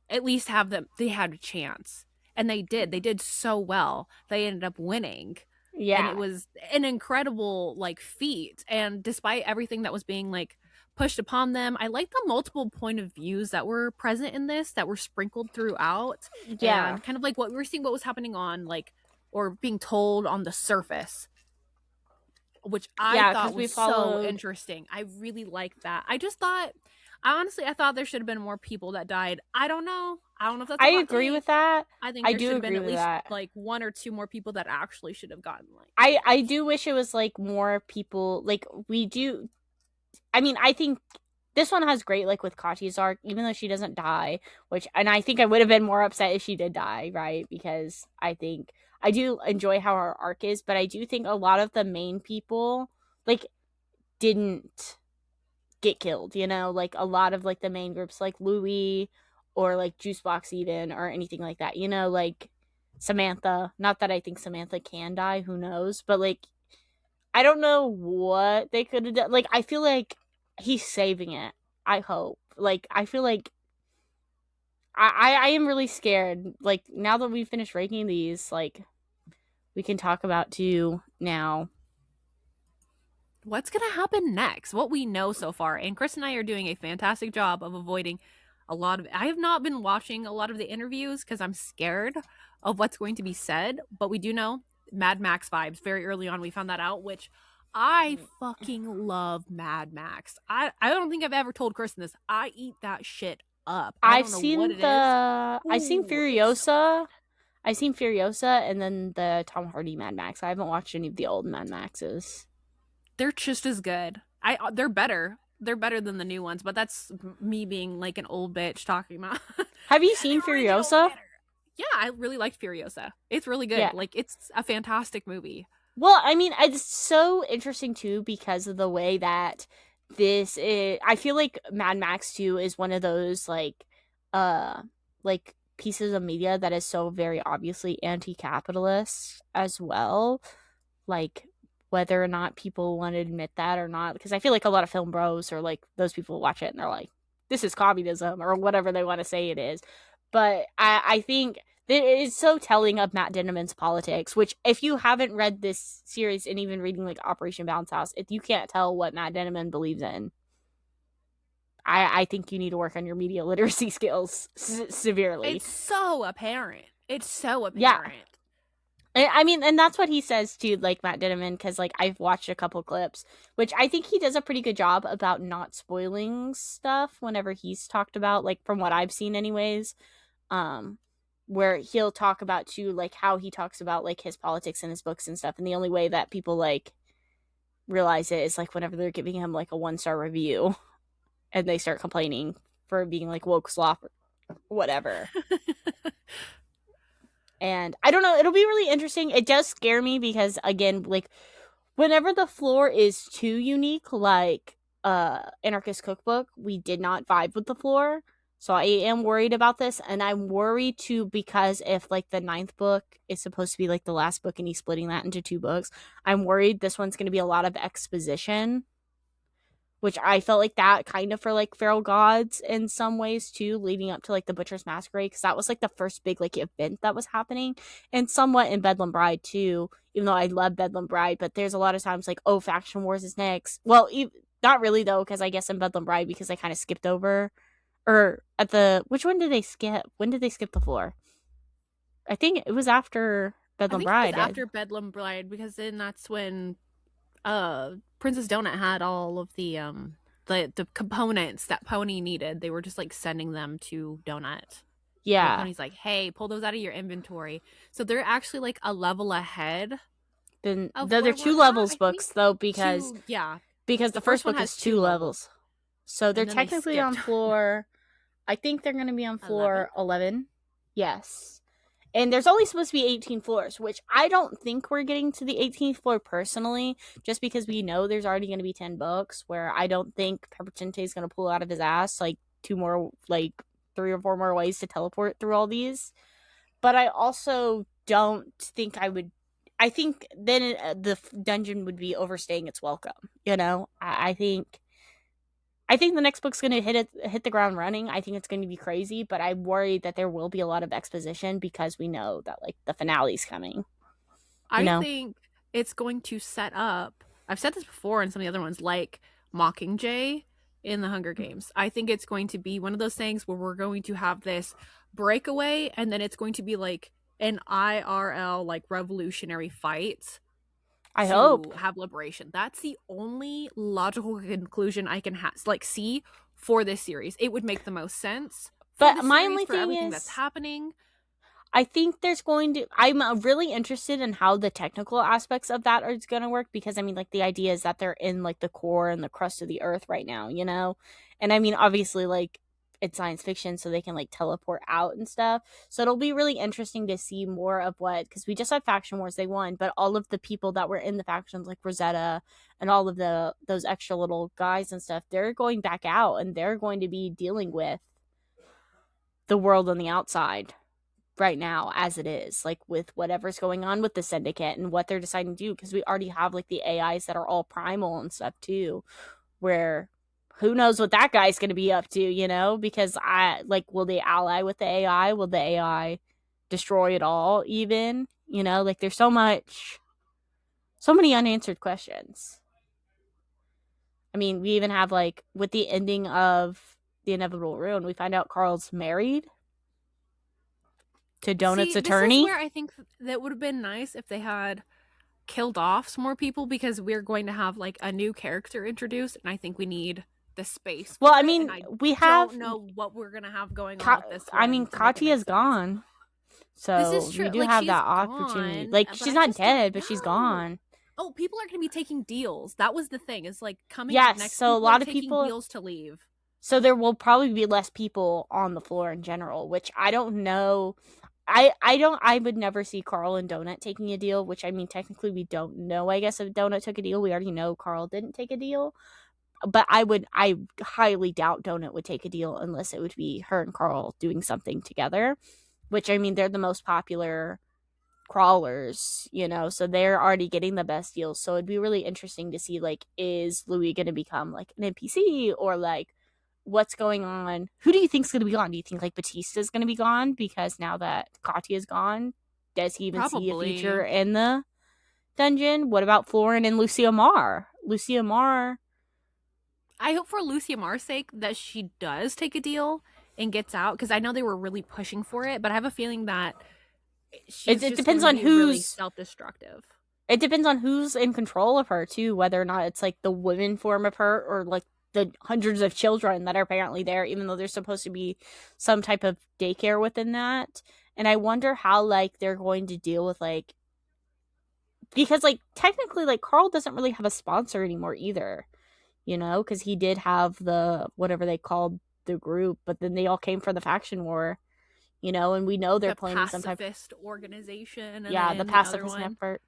at least have them, they had a chance. And they did so well. They ended up winning. And it Yeah, was an incredible like feat. And despite everything that was being like pushed upon them, I like the multiple point of views that were present in this, that were sprinkled throughout, yeah, and kind of like what we were seeing, what was happening on like, or being told on the surface, which I yeah, thought because we was so followed. interesting. I really liked that. I just thought, I honestly, I thought there should have been more people that died. I don't know. I don't know if that's I a hot agree with take. that. I think I there should do have been agree at with least that. like one or two more people that actually should have gotten like I killed. do wish it was like more people. Like we do. I mean, I think this one has great like with Kachi's arc, even though she doesn't die, which, and I think I would have been more upset if she did die, right? Because I think I do enjoy how her arc is, but I do think a lot of the main people like didn't get killed, you know, like a lot of like the main groups like Louis or like Juicebox even or anything like that, you know, like Samantha. Not that I think Samantha can die, who knows, but like I don't know what they could have done. Like, I feel like he's saving it. I hope. Like, I feel like I am really scared. Like, now that we've finished ranking these, like, we can talk about two now. What's going to happen next? What we know so far. And Chris and I are doing a fantastic job of avoiding a lot of, I have not been watching a lot of the interviews because I'm scared of what's going to be said, but we do know Mad Max vibes. Very early on we found that out, which I fucking love Mad Max. I don't think I've ever told Kristen this. I eat that shit up. I don't know what it is. I've seen Ooh, it's so Furiosa. I've seen Furiosa and then the Tom Hardy Mad Max. I haven't watched any of the old Mad Maxes. they're just as good. They're better. They're better than the new ones, but that's me being like an old bitch talking about Have you the seen original Furiosa? better. Yeah, I really liked Furiosa. It's really good. Yeah. Like it's a fantastic movie. Well, I mean, it's so interesting too because of the way that this is. I feel like Mad Max 2 is one of those uh, like pieces of media that is so very obviously anti-capitalist as well. Like whether or not people want to admit that or not, because I feel like a lot of film bros or like those people watch it and they're like, "This is communism" or whatever they want to say it is. But I think it is so telling of Matt Dinniman's politics, which if you haven't read this series and even reading like Operation Bounce House, if you can't tell what Matt Dinniman believes in, I think you need to work on your media literacy skills severely. It's so apparent. It's so Yeah. apparent. I mean, and that's what he says to like Matt Dinniman, because like I've watched a couple clips, which I think he does a pretty good job about not spoiling stuff whenever he's talked about, like from what I've seen, anyways. Um, where he'll talk about too, like how he talks about like his politics in his books and stuff, and the only way that people like realize it is like whenever they're giving him like a 1-star review, and they start complaining for being like woke slop or whatever. And I don't know, it'll be really interesting. It does scare me because again, like whenever the floor is too unique, like Anarchist Cookbook, we did not vibe with the floor. So I am worried about this, and I'm worried too because if like the 9th book is supposed to be like the last book and he's splitting that into 2 books, I'm worried this one's going to be a lot of exposition, which I felt like that kind of for like Feral Gods in some ways too, leading up to like the Butcher's Masquerade, because that was like the first big like event that was happening, and somewhat in Bedlam Bride too. Even though I love Bedlam Bride, but there's a lot of times like, oh, Faction Wars is next. Well, not really though, because I guess in Bedlam Bride, because I kind of skipped over, or at the which one did they skip? When did they skip the floor? I think it was after I Bedlam think it was Bride. after Bedlam Bride, because then that's when Princess Donut had all of the components that Pony needed. They were just like sending them to Donut. So Yeah. Pony's like, hey, pull those out of your inventory. So they're actually like a level ahead Then of they're where 2 we're at, levels I think. books though, because Yeah. the The first first one book has is 2 two levels. levels. So they're And then they technically on skipped floor. I think they're going to be on 11. floor 11. Yes. And there's only supposed to be 18 floors, which I don't think we're getting to the 18th floor personally, just because we know there's already going to be 10 books, where I don't think Peppertinte is going to pull out of his ass like 2 more, like 3 or 4 more ways to teleport through all these. But I also don't think I would. I think then the dungeon would be overstaying its welcome. You know, I think the next book's going to hit the ground running. I think it's going to be crazy, but I'm worried that there will be a lot of exposition because we know that like the finale's coming. You I know, think it's going to set up, I've said this before in some of the other ones, like Mockingjay in the Hunger Games. I think it's going to be one of those things where we're going to have this breakaway, and then it's going to be like an IRL, like revolutionary fight I hope. to have liberation. That's the only logical conclusion I can like see for this series. It would make the most sense for But the my series, only for thing everything that's is, happening. I think there's going to. I'm really interested in how the technical aspects of that are going to work, because I mean, like the idea is that they're in like the core and the crust of the earth right now, you know, and I mean, obviously, like it's science fiction, so they can like teleport out and stuff. So it'll be really interesting to see more of what, because we just had Faction Wars, they won, but all of the people that were in the factions, like Rosetta and all of those extra little guys and stuff, they're going back out and they're going to be dealing with the world on the outside right now as it is, like with whatever's going on with the syndicate and what they're deciding to do, because we already have like the AIs that are all primal and stuff too, where who knows what that guy's going to be up to, you know, because I like, will they ally with the AI, will the AI destroy it all, even, you know, like there's so many unanswered questions. I mean, we even have like with the ending of The Inevitable Ruin, we find out Carl's married to Donut's See, this is attorney. where I think that would have been nice if they had killed off some more people, because we're going to have like a new character introduced, and I think we need the space Well, for I it. And mean, I we have. don't know what we're gonna have going on with this I mean, one to make it make Katya's sense. gone, This is so true. we do Like, have she's that opportunity. gone, Like, but she's I not just don't dead, but she's know. gone. Oh, people are going to be taking deals. That was the thing. Is like coming up Yes, next. so a People are lot of taking people. deals to leave. So there will probably be less people on the floor in general, which I don't know. I would never see Carl and Donut taking a deal, which I mean technically we don't know. I guess if Donut took a deal, we already know Carl didn't take a deal. But I highly doubt Donut would take a deal unless it would be her and Carl doing something together. Which I mean they're the most popular crawlers, so they're already getting the best deals. So it'd be really interesting to see like is Louis gonna become like an NPC or like what's going on? Who do you think's going to be gone? Do you think like Batista's going to be gone because now that Katya's gone, does he even see a Probably. future in the dungeon? What about Florin and Lucia Mar? Lucia Mar, I hope for Lucia Mar's sake that she does take a deal and gets out, because I know they were really pushing for it, but I have a feeling that it, she's it just depends going to on be really who's self-destructive. it depends on who's in control of her too, whether or not it's like the women form of her or like the hundreds of children that are apparently there, even though there's supposed to be some type of daycare within that. And I wonder how like they're going to deal with like because like technically like Carl doesn't really have a sponsor anymore either, because he did have the whatever they called the group, but then they all came for the faction war, and we know they're The planning some type. pacifist organization, and Yeah, the then the other pacifist one, effort.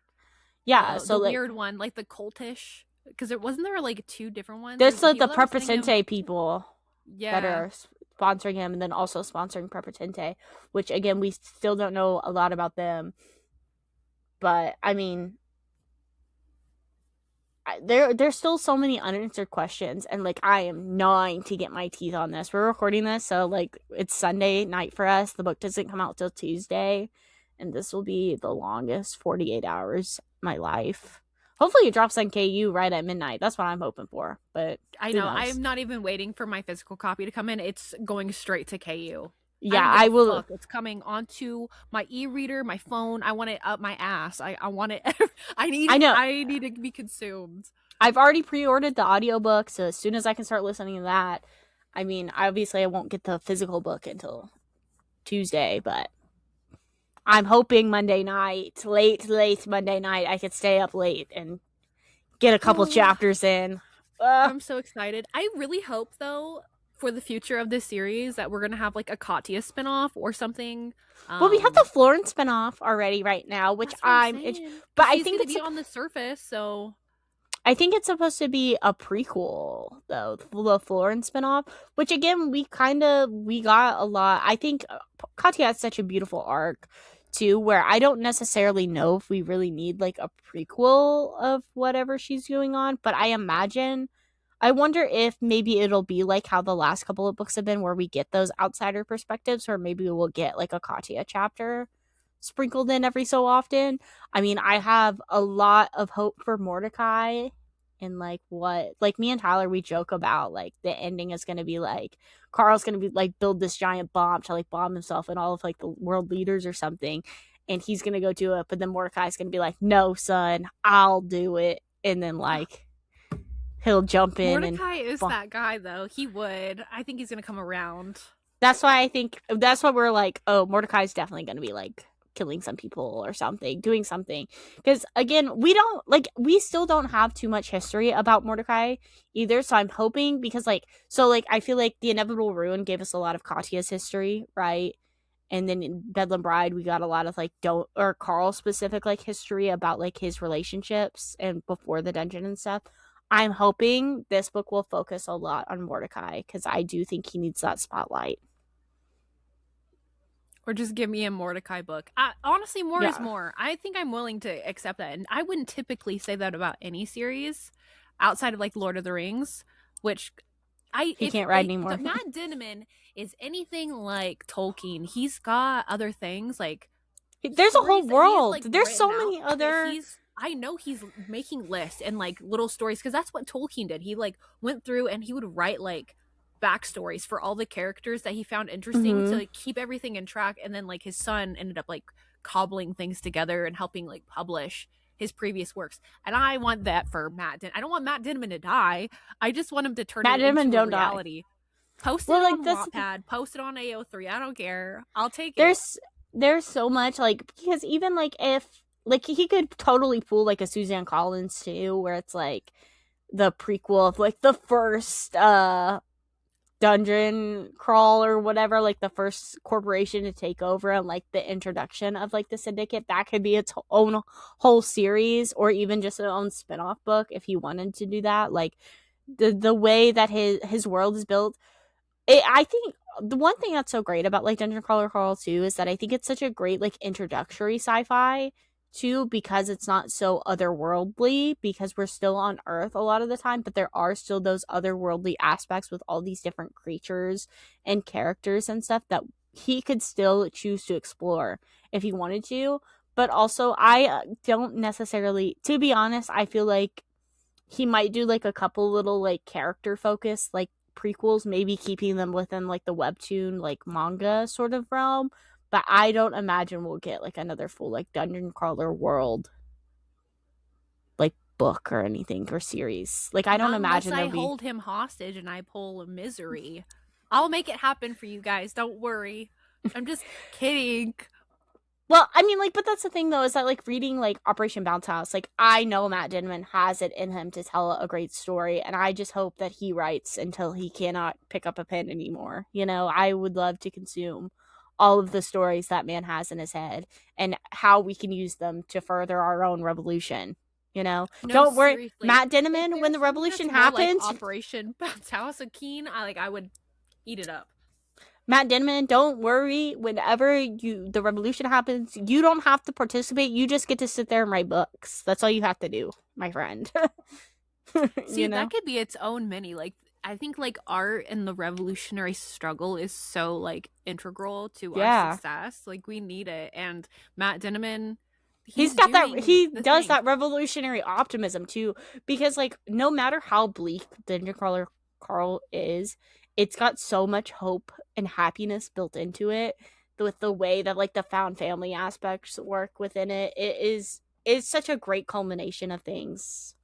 Yeah, the so like weird one, like the cultish, because there like two different ones. there's There's the the people that were sending him. Perpetente people that Yeah, are sponsoring him and then also sponsoring Perpetente, which again we still don't know a lot about them, but I mean there's still so many unanswered questions, and like I am gnawing to get my teeth on this. We're recording this, so like it's Sunday night for us. The book doesn't come out till Tuesday, and this will be the longest 48 hours of my life. Hopefully it drops on KU right at midnight. That's what I'm hoping for, but I who know. knows? I'm not even waiting for my physical copy to come in. It's going straight to KU. I Yeah, don't give I a will. fuck. It's coming onto my e-reader, my phone. I want it up my ass. I want it. I know. I need to be consumed. I've already pre-ordered the audiobook, so as soon as I can start listening to that, I mean, obviously I won't get the physical book until Tuesday, but I'm hoping Monday night, late Monday night, I could stay up late and get a couple chapters in. I'm so excited. I really hope though for the future of this series that we're gonna have like a Katya spinoff or something. Well, we have the Florence spinoff already right now, which That's what I'm saying. but Because I she's think gonna it's be on the surface, so supposed to be a prequel though, the Florence spinoff, which again we got a lot. I think Katya has such a beautiful arc too, where I don't necessarily know if we really need like a prequel of whatever she's going on, but I wonder if maybe it'll be like how the last couple of books have been, where we get those outsider perspectives, or maybe we'll get like a Katya chapter sprinkled in every so often. I mean, I have a lot of hope for Mordecai, and like what, like me and Tyler, we joke about like the ending is going to be like Carl's going to be like build this giant bomb to like bomb himself and all of like the world leaders or something, and he's going to go do it, but then Mordecai's going to be like, no, son, I'll do it. And then like he'll jump in and Mordecai is that guy though. He would. I think he's gonna come around. that's why I think that's what we're like, oh, Mordecai's definitely going to be like killing some people or something, doing something. Because again, we still don't have too much history about Mordecai either. So I'm hoping, because I feel like the Inevitable Ruin gave us a lot of Katya's history, right? And then in Bedlam Bride, we got a lot of like don't or Carl specific like history about like his relationships and before the dungeon and stuff. I'm hoping this book will focus a lot on Mordecai, because I do think he needs that spotlight. Or just give me a Mordecai book. Honestly, more is Yeah, more. I think I'm willing to accept that. And I wouldn't typically say that about any series outside of like Lord of the Rings, which he if can't ride the anymore. Matt Dinniman is anything like Tolkien, he's got other things like There's a whole stories that he's world. like There's so written out many that other. I know he's making lists and like little stories, because that's what Tolkien did. He like went through and he would write like backstories for all the characters that he found interesting to Mm-hmm. like keep everything in track, and then like his son ended up like cobbling things together and helping like publish his previous works. And I want that for I don't want Matt Dinman to die. I just want him to turn Matt it Damon into a don't die. reality. Post it Well, like on that's Wattpad, post it on AO3. I don't care. I'll take it. there's so much, like, because even like if like he could totally pull like a Suzanne Collins too, where it's like the prequel of like the first dungeon crawl or whatever, like the first corporation to take over, and like the introduction of like the syndicate, that could be its own whole series, or even just an own spin-off book if he wanted to do that. Like the way that his world is built, I think the one thing that's so great about like Dungeon Crawler Carl 2 is that I think it's such a great like introductory sci-fi too, because it's not so otherworldly, because we're still on Earth a lot of the time, but there are still those otherworldly aspects with all these different creatures and characters and stuff that he could still choose to explore if he wanted to. But also, I don't necessarily, to be honest, I feel like he might do like a couple little like character focused like prequels, maybe keeping them within like the webtoon like manga sort of realm. But I don't imagine we'll get like another full like dungeon crawler world like book or anything or series. Like I don't Not unless imagine I there'll be. hold him hostage and I pull a Misery. I'll make it happen for you guys. Don't worry. I'm just kidding. Well, I mean, like, but that's the thing though, is that like reading like Operation Bounce House, like I know Matt Denman has it in him to tell a great story, and I just hope that he writes until he cannot pick up a pen anymore. You know, I would love to consume all of the stories that man has in his head and how we can use them to further our own revolution. You know, No, don't worry, seriously. Matt If Denman. When there's the something that's revolution more like happens, Operation Bounce House of Keen, I would eat it up. Matt Denman, don't worry. Whenever the revolution happens, you don't have to participate. You just get to sit there and write books. That's all you have to do, my friend. See, You know? that could be its own mini. Like, I think like art and the revolutionary struggle is so like integral to our Yeah. success. Like, we need it. And Matt Dinniman, He's he's got that. doing He the does thing. that revolutionary optimism too, because like no matter how bleak Dungeon Crawler Carl is, it's got so much hope and happiness built into it. With the way that like the found family aspects work within it, it's such a great culmination of things.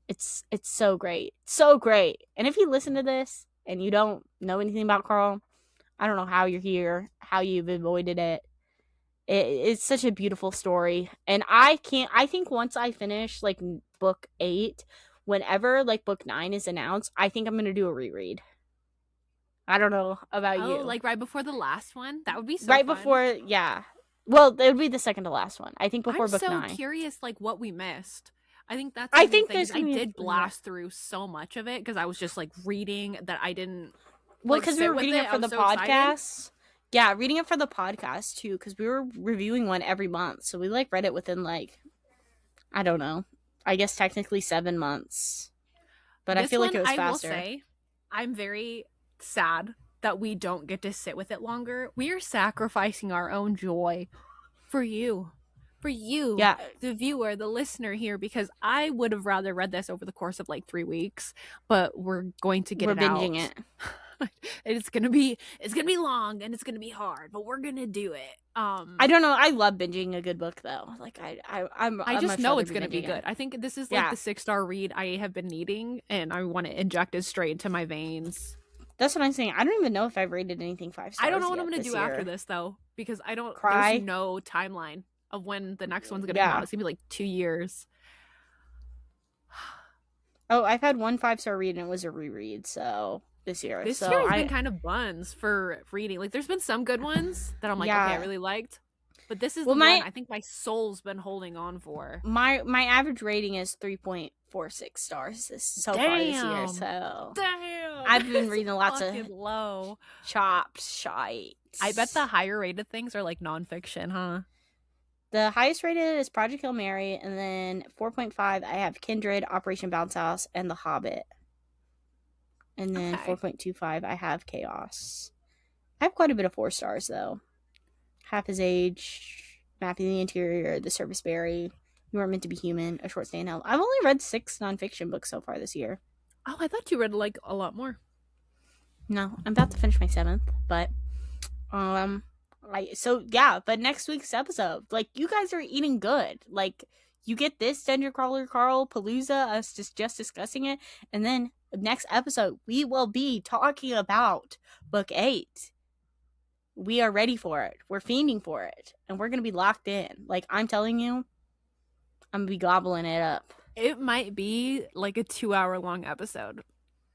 It's so great, so great. And if you listen to this and you don't know anything about Carl, I don't know how you're here, how you've avoided it. It's such a beautiful story, and I can't. I think once I finish like book 8, whenever like book 9 is announced, I think I'm gonna do a reread. I don't know about Oh, you. like right before the last one? That would be so Right fun. before, yeah. Well, it would be the second to last one. I think I'm before book so 9. curious, like, what we missed. I think that's I gonna be the think thing. there's 'Cause I gonna be, did blast through so much of it because I was just like reading that I didn't well, like because we sit were with reading it. it I for was the so excited. podcast. Yeah, reading it for the podcast too, because we were reviewing one every month. So we like read it within like, I don't know, I guess technically 7 months. But I This feel like one, it was I will faster. say, I'm very sad that we don't get to sit with it longer. We are sacrificing our own joy for you. For you, Yeah, the viewer, the listener here, because I would have rather read this over the course of like 3 weeks, but we're going to get we're it binging out. it. It's gonna be long and it's gonna be hard, but we're gonna do it. I don't know. I love binging a good book though. Like I I'd just much know rather it's be gonna be binging good. it. I think this is like Yeah, the 6-star read I have been needing, and I want to inject it straight into my veins. that's what I'm saying. I don't even know if I've rated anything five I don't stars know what I'm yet gonna this do after year. this though, because I don't. There's Cry. no timeline of when the next one's gonna come out. Yeah. It's gonna be like 2 years. Oh, I've had one 5-star read and it was a reread. So this year. This year So has been I kind of buns for reading. Like, there's been some good ones that I'm like, okay, I yeah. really liked, but this is Well, the one my I think my soul's been holding on for. my average rating is 3.46 stars far this year. Damn, So damn, I've been that's reading lots of fucking low. chopped shite. I bet the higher rated things are like nonfiction, huh? The highest rated is Project Hail Mary, and then 4.5 I have Kindred, Operation Bounce House, and The Hobbit. And then Okay. 4.25 I have Chaos. I have quite a bit of 4 stars though. Half His Age, Mapping the Interior, The Service Berry, You Weren't Meant to Be Human, A Short Stay in Hell. I've only read 6 nonfiction books so far this year. Oh, I thought you read like a lot more. No, I'm about to finish my 7th, but but next week's episode, like, you guys are eating good. Like, you get this Dungeon Crawler Carl Palooza, us just discussing it, and then next episode we will be talking about book 8. We are ready for it. We're fiending for it, and we're gonna be locked in. Like, I'm telling you, I'm gonna be gobbling it up. It might be like a 2-hour long episode.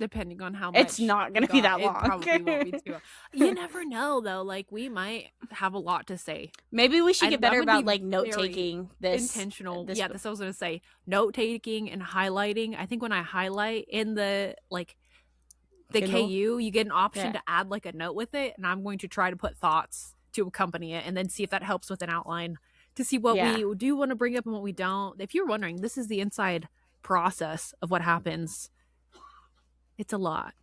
Depending on how much It's not going to be that long. It probably won't be too long. You never know, though. Like, we might have a lot to say. Maybe we should get better about, like, note-taking this. Intentional. This I was going to say. Note-taking and highlighting. I think when I highlight in the, like, the Kindle? KU, you get an option to add, like, a note with it. And I'm going to try to put thoughts to accompany it and then see if that helps with an outline to see what we do want to bring up and what we don't. If you're wondering, this is the inside process of what happens. It's a lot.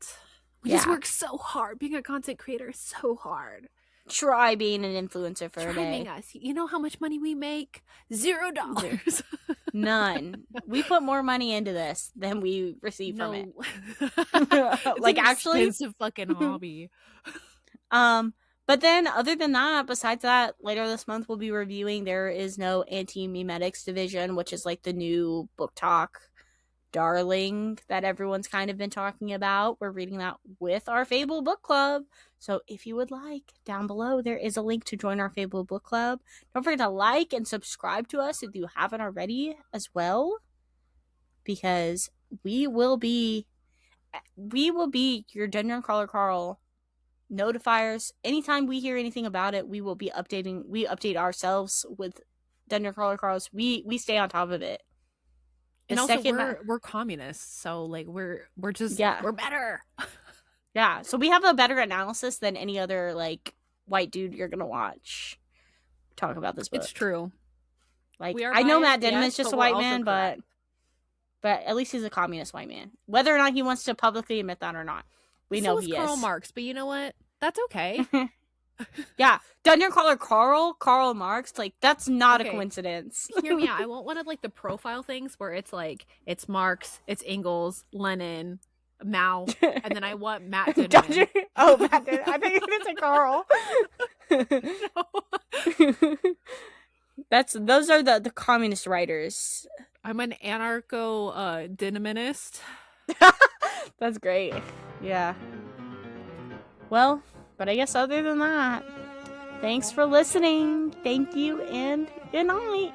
We just work so hard. Being a content creator is so hard. Try being an influencer for a day. Us. You know how much money we make? $0. None. We put more money into this than we receive from it. Like, actually, it's a fucking hobby. But then, other than that, besides that, later this month we'll be reviewing There Is No Anti-Memetics Division, which is like the new book talk darling that everyone's kind of been talking about. We're reading that with our Fable book club. So if you would like, down below there is a link to join our Fable book club. Don't forget to like and subscribe to us if you haven't already as well, because we will be your Dungeon Crawler Carl notifiers. Anytime we hear anything about it, we will be updating. We update ourselves with Dungeon Crawler Carls. We stay on top of it. And also, we're communists, so like we're just we're better. Yeah, so we have a better analysis than any other like white dude you're gonna watch talk about this book. It's true. Like, I know Matt Denman is just a white man, but at least he's a communist white man. Whether or not he wants to publicly admit that or not, we know he is. Karl Marx, but you know what? That's okay. Yeah, Dungeon Crawler Karl Marx, like, that's not a coincidence. Hear me out. I want one of like the profile things where it's like it's Marx, it's Engels, Lenin, Mao, and then I want Matt Denman. Matt Denman. I think it's a Carl. Those are the communist writers. I'm an anarcho dynaminist. That's great. Yeah. Well, but I guess other than that, thanks for listening. Thank you and good night.